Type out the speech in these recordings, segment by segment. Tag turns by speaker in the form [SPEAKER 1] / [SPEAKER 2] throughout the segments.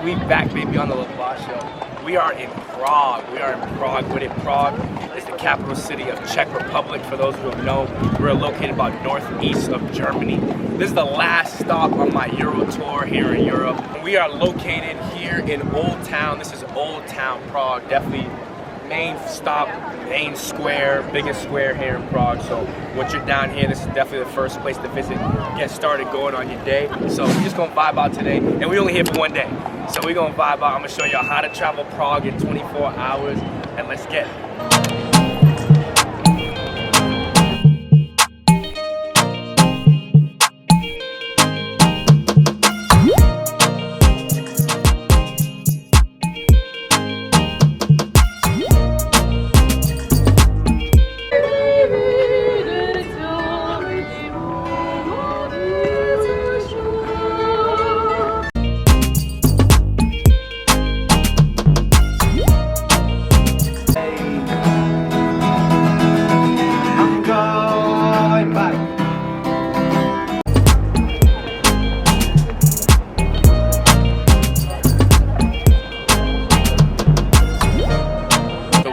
[SPEAKER 1] We back, baby, on the LaBlash Show. We are in Prague. We are in Prague. What is Prague? It's the capital city of Czech Republic. For those who don't know, we're located about northeast of Germany. This is the last stop on my Euro tour here in Europe. We are located here in Old Town. This is Old Town Prague. Definitely main stop, main square, biggest square here in Prague. So once you're down here, this is definitely the first place to visit. Get started going on your day. So we're just gonna vibe out today, and we only here for one day. So we're gonna vibe out. I'm gonna show y'all how to travel Prague in 24 hours, and let's get it.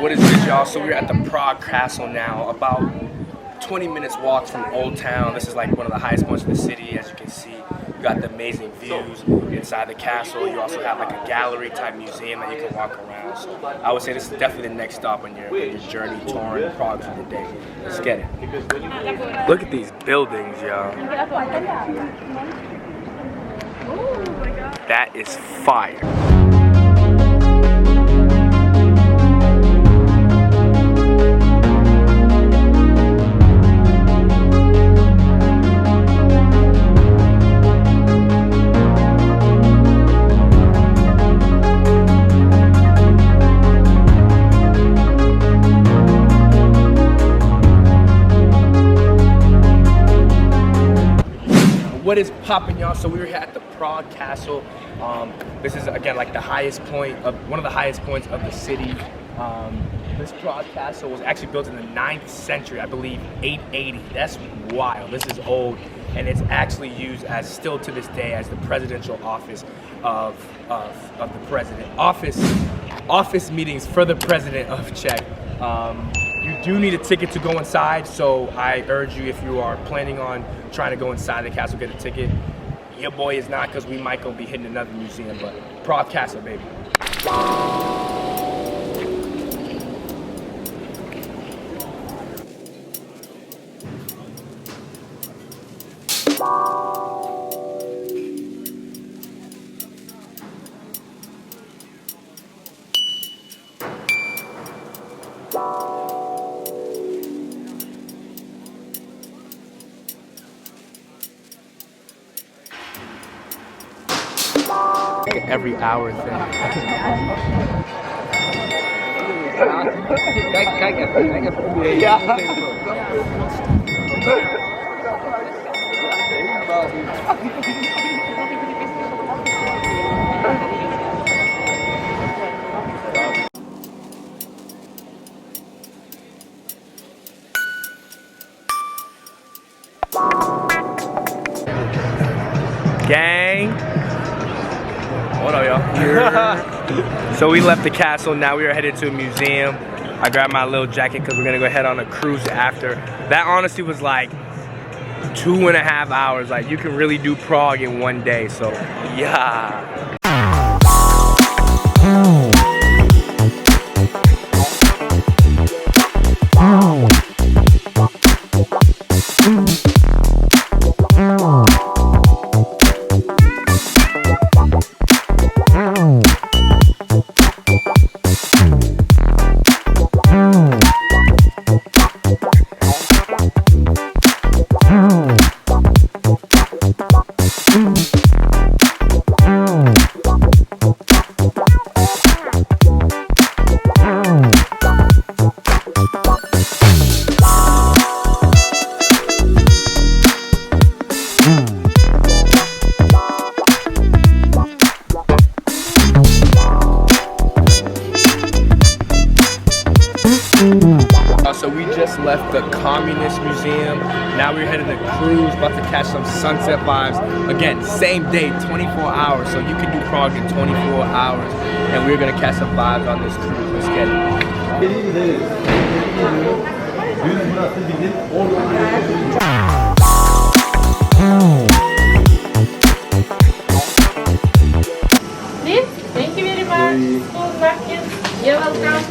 [SPEAKER 1] What is this, y'all? So we're at the Prague Castle now, about 20 minutes walk from Old Town. This is like one of the highest points of the city, as you can see. You got the amazing views inside the castle. You also have like a gallery type museum that you can walk around. So I would say this is definitely the next stop on your journey touring Prague for the day. Let's get it. Look at these buildings, y'all. That is fire. What is poppin', y'all? So we were here at the Prague Castle. This is again like the highest point of one of the highest points of the city. This Prague Castle was actually built in the 9th century, I believe 880. That's wild. This is old, and it's actually used as still to this day as the presidential office of the president. Office meetings for the president of Czech. You do need a ticket to go inside, so I urge you, if you are planning on trying to go inside the castle, get a ticket. Your boy is not, because we might go be hitting another museum, but Prague Castle, baby. Every hour thing. Gang. What up, y'all? So we left the castle, now we are headed to a museum. I grabbed my little jacket because we're gonna go head on a cruise after. That honestly was like 2.5 hours. Like, you can really do Prague in one day, so yeah. so we just left the Communist Museum. Now we're heading to cruise, about to catch some sunset vibes. Again, same day, 24 hours, so you can do Prague in 24 hours. And we're gonna catch some vibes on this cruise. Let's get it.
[SPEAKER 2] Please, thank you very much. Full napkins. You're welcome.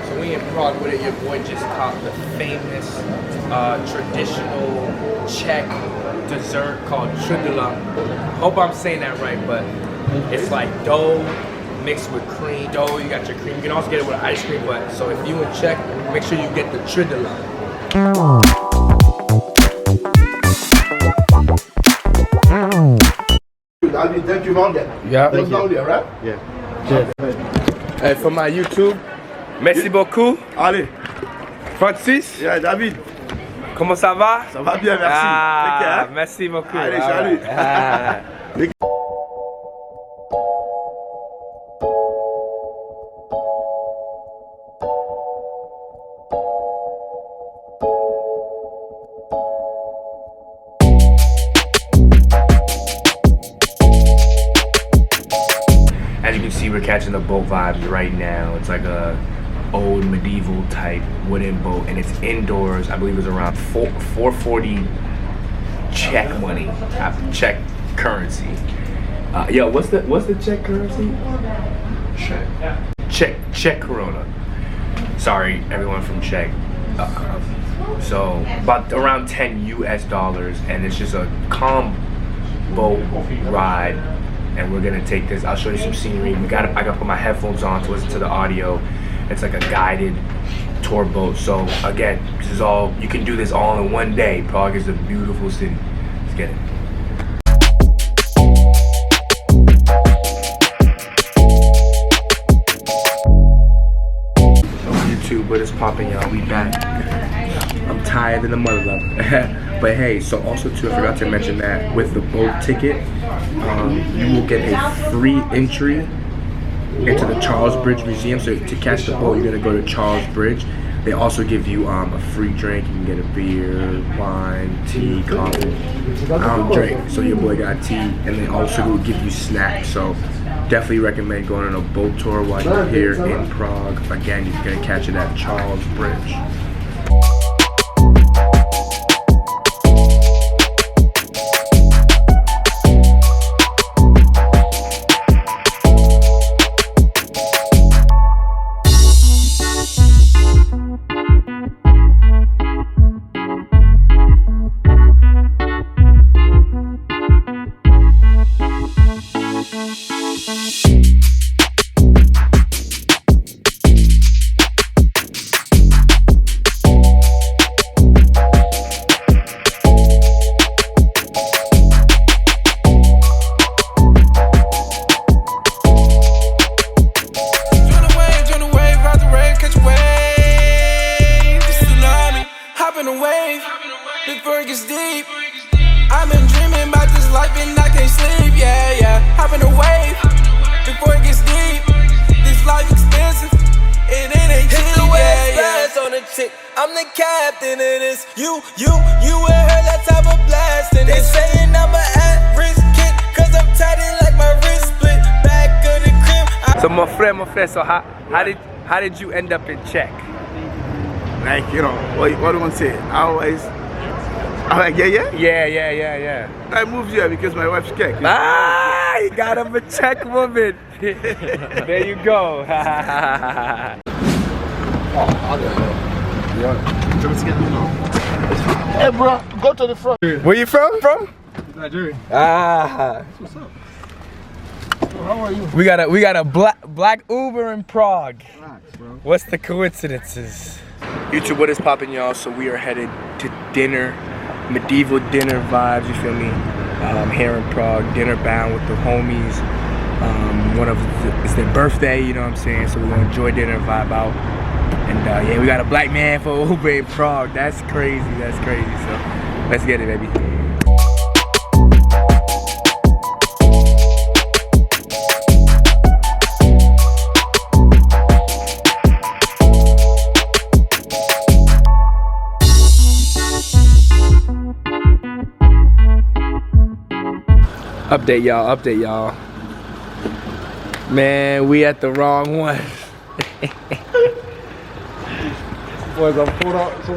[SPEAKER 1] So we in Prague with it. Your boy just caught the famous traditional Czech dessert called trudla. Hope I'm saying that right, but it's like dough mixed with cream. Dough, you got your cream. You can also get it with ice cream, but so if you in Czech, make sure you get the trudla.
[SPEAKER 3] Thank you, Monday.
[SPEAKER 1] Yeah.
[SPEAKER 3] Thank you. Right?
[SPEAKER 1] Yeah. Hey, for my YouTube, merci beaucoup.
[SPEAKER 3] Allez.
[SPEAKER 1] Francis.
[SPEAKER 3] Yeah, David.
[SPEAKER 1] Comment ça va?
[SPEAKER 3] Ça va bien, merci.
[SPEAKER 1] Ah,
[SPEAKER 3] Take care.
[SPEAKER 1] merci beaucoup.
[SPEAKER 3] Allez, salut.
[SPEAKER 1] Ah. As you can see, we're catching the boat vibes right now. It's like a old medieval type wooden boat, and it's indoors. I believe it's around 440 Czech money, Czech currency. Yo, what's the Czech currency? Czech Corona. Sorry, everyone from Czech. So about around 10 US dollars, and it's just a calm boat ride. And we're gonna take this. I'll show you some scenery. I gotta put my headphones on to listen to the audio. It's like a guided tour boat. So again, this is all, you can do this all in one day. Prague is a beautiful city. Let's get it. YouTube, what is popping, y'all? We back. I'm tired in the mother love. But hey, so also too, I forgot to mention that with the boat ticket, you will get a free entry into the Charles Bridge Museum. So to catch the boat, you're gonna go to Charles Bridge. They also give you a free drink. You can get a beer, wine, tea, coffee. I don't drink, so your boy got tea, and they also will give you snacks. So definitely recommend going on a boat tour while you're here in Prague. Again, you're gonna catch it at Charles Bridge.
[SPEAKER 4] Before it gets deep, I've been dreaming about this life and I can't sleep. Yeah, yeah. Hop in the wave before it gets deep. This life expensive, it ain't cheap. Hit the wave fast on the chick. I'm the captain of this. You with her, that type of blast. And they saying I'm a at-risk kid, cause I'm tight like my wrist split. Back of the crib.
[SPEAKER 1] So my friend, so how did you end up in Czech?
[SPEAKER 3] Like, you know, what do you want to say? I'm like, yeah. I moved here because my wife's Czech.
[SPEAKER 1] Ah, you got him a Czech woman. There you go.
[SPEAKER 3] Hey, bro, go to the front.
[SPEAKER 1] Where you from?
[SPEAKER 3] Nigeria.
[SPEAKER 1] Ah.
[SPEAKER 3] What's up? So how are you?
[SPEAKER 1] We got a black Uber in Prague.
[SPEAKER 3] Relax, bro.
[SPEAKER 1] What's the coincidences? YouTube, what is poppin', y'all? So we are headed to dinner, medieval dinner vibes, you feel me? Here in Prague, dinner bound with the homies. It's their birthday, you know what I'm saying? So we're gonna enjoy dinner and vibe out. And yeah, we got a black man for Uber in Prague. That's crazy, So let's get it, baby. Update y'all. Man, we at the wrong one.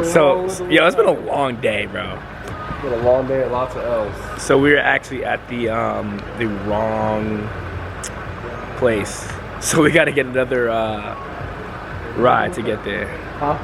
[SPEAKER 1] So, yo, it's been a long day, bro.
[SPEAKER 5] It's been a long day and lots of L's.
[SPEAKER 1] So we were actually at the wrong place. So we gotta get another ride to get there.
[SPEAKER 5] Huh?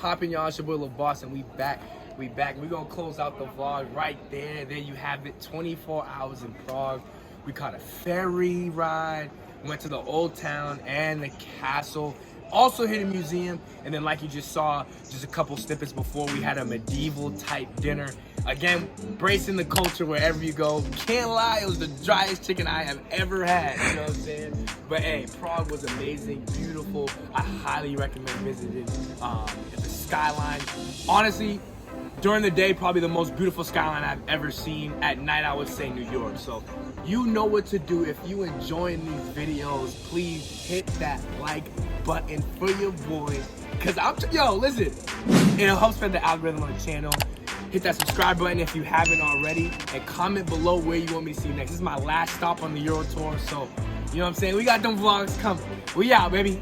[SPEAKER 1] Popping, y'all. It's your boy Lil Boss, and we back. We're gonna close out the vlog right there. There you have it. 24 hours in Prague. We caught a ferry ride. We went to the old town and the castle. Also hit a museum, and then like you just saw, just a couple snippets before, we had a medieval type dinner. Again, embracing the culture wherever you go. Can't lie, it was the driest chicken I have ever had. You know what I'm saying? But hey, Prague was amazing, beautiful. I highly recommend visiting the skyline. Honestly, during the day, probably the most beautiful skyline I've ever seen. At night, I would say New York. So you know what to do. If you enjoying these videos, please hit that like button for your boy. Cause yo, listen, it'll help spread the algorithm on the channel. Hit that subscribe button if you haven't already, and comment below where you want me to see next. This is my last stop on the Euro tour, so you know what I'm saying? We got them vlogs coming. We out, baby.